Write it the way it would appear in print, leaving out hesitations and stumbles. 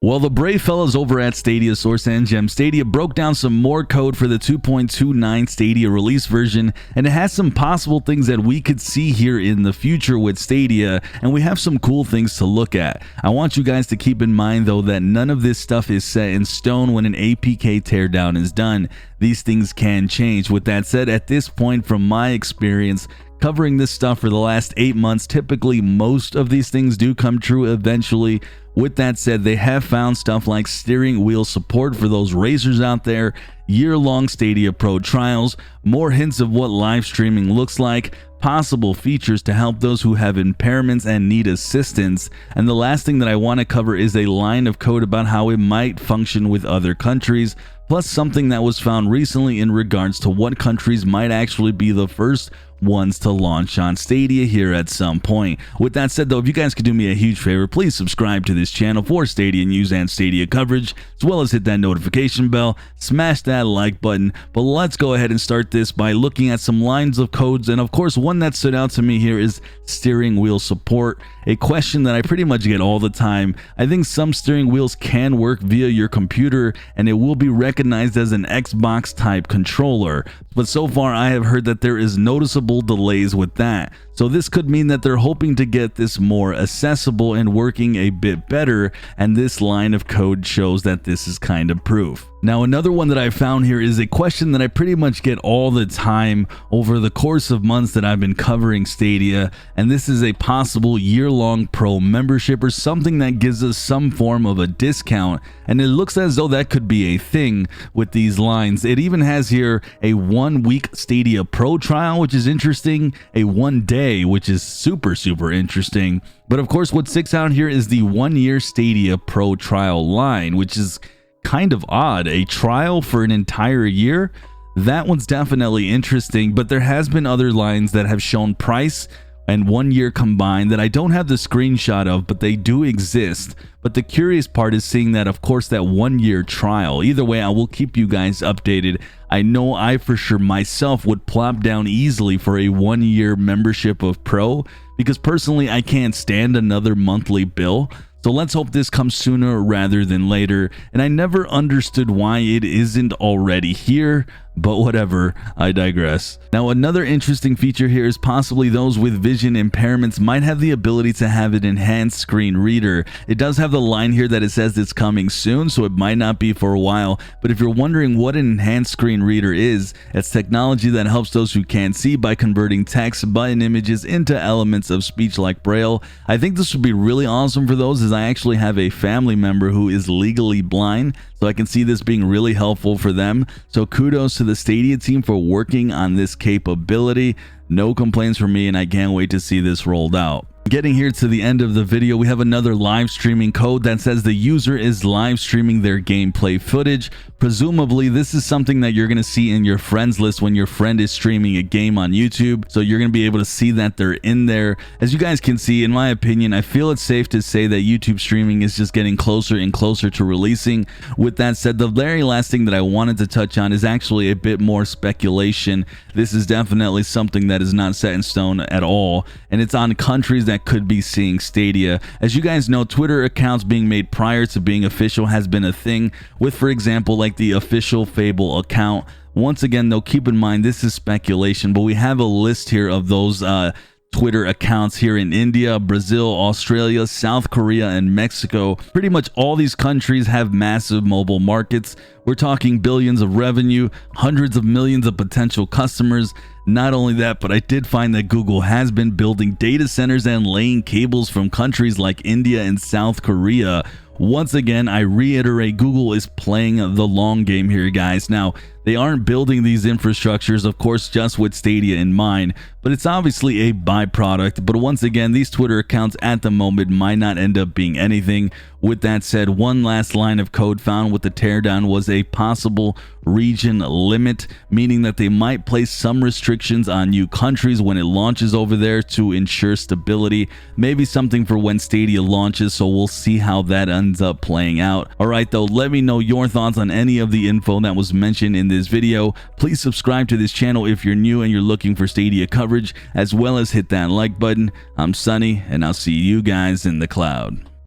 Well, the brave fellas over at Stadia Source Engine Stadia broke down some more code for the 2.29 Stadia release version, and it has some possible things that we could see here in the future with Stadia, and we have some cool things to look at. I want you guys to keep in mind though that none of this stuff is set in stone when an APK teardown is done. These things can change. With that said, at this point, from my experience covering this stuff for the last 8 months, typically most of these things do come true eventually. With that said, they have found stuff like steering wheel support for those racers out there, year-long Stadia Pro trials, more hints of what live streaming looks like, possible features to help those who have impairments and need assistance, and the last thing that I want to cover is a line of code about how it might function with other countries, plus something that was found recently in regards to what countries might actually be the first ones to launch on Stadia here at some point. With that said though, if you guys could do me a huge favor, please subscribe to this channel for Stadia news and Stadia coverage, as well as hit that notification bell, smash that like button. But let's go ahead and start this by looking at some lines of codes, and of course one that stood out to me here is steering wheel support, a question that I pretty much get all the time. I think some steering wheels can work via your computer and it will be recognized as an Xbox type controller, but so far I have heard that there is noticeable delays with that. So this could mean that they're hoping to get this more accessible and working a bit better, and this line of code shows that this is kind of proof. Now, another one that I found here is a question that I pretty much get all the time over the course of months that I've been covering Stadia, and this is a possible year-long pro membership or something that gives us some form of a discount, and it looks as though that could be a thing with these lines. It even has here a 1-week Stadia Pro trial, which is interesting, a 1-day, which is super interesting. But of course, what sticks out here is the 1-year Stadia Pro trial line, which is kind of odd. A trial for an entire year? That one's definitely interesting, but there has been other lines that have shown price and 1 year combined that I don't have the screenshot of, but they do exist. But the curious part is seeing that, of course, that 1 year trial. Either way, I will keep you guys updated. I know I for sure myself would plop down easily for a 1 year membership of Pro, because personally I can't stand another monthly bill. So let's hope this comes sooner rather than later, and I never understood why it isn't already here, but whatever, I digress. Now, another interesting feature here is possibly those with vision impairments might have the ability to have an enhanced screen reader. It does have the line here that it says it's coming soon, so it might not be for a while, but if you're wondering what an enhanced screen reader is, it's technology that helps those who can't see by converting text, button images into elements of speech like Braille. I think this would be really awesome for those, as I actually have a family member who is legally blind, so I can see this being really helpful for them. So kudos to the Stadia team for working on this capability. No complaints from me, and I can't wait to see this rolled out. Getting here to the end of the video, we have another live streaming code that says the user is live streaming their gameplay footage. Presumably, this is something that you're going to see in your friends list when your friend is streaming a game on YouTube. So you're going to be able to see that they're in there. As you guys can see, in my opinion, I feel it's safe to say that YouTube streaming is just getting closer and closer to releasing. With that said, the very last thing that I wanted to touch on is actually a bit more speculation. This is definitely something that is not set in stone at all, and it's on countries that could be seeing Stadia. As you guys know, Twitter accounts being made prior to being official has been a thing, with, for example, like the official Fable account. Once again though, keep in mind this is speculation, but we have a list here of those Twitter accounts here in India, Brazil, Australia, South Korea, and Mexico. Pretty much all these countries have massive mobile markets. We're talking billions of revenue, hundreds of millions of potential customers. Not only that, but I did find that Google has been building data centers and laying cables from countries like India and South Korea. Once again, I reiterate, Google is playing the long game here, guys. Now, they aren't building these infrastructures, of course, just with Stadia in mind, but it's obviously a byproduct. But once again, these Twitter accounts at the moment might not end up being anything. With that said, one last line of code found with the teardown was a possible region limit, meaning that they might place some restrictions on new countries when it launches over there to ensure stability. Maybe something for when Stadia launches, so we'll see how that ends up playing out. Alright though, let me know your thoughts on any of the info that was mentioned in this video. Please subscribe to this channel if you're new and you're looking for Stadia coverage, as well as hit that like button. I'm Sunny, and I'll see you guys in the cloud.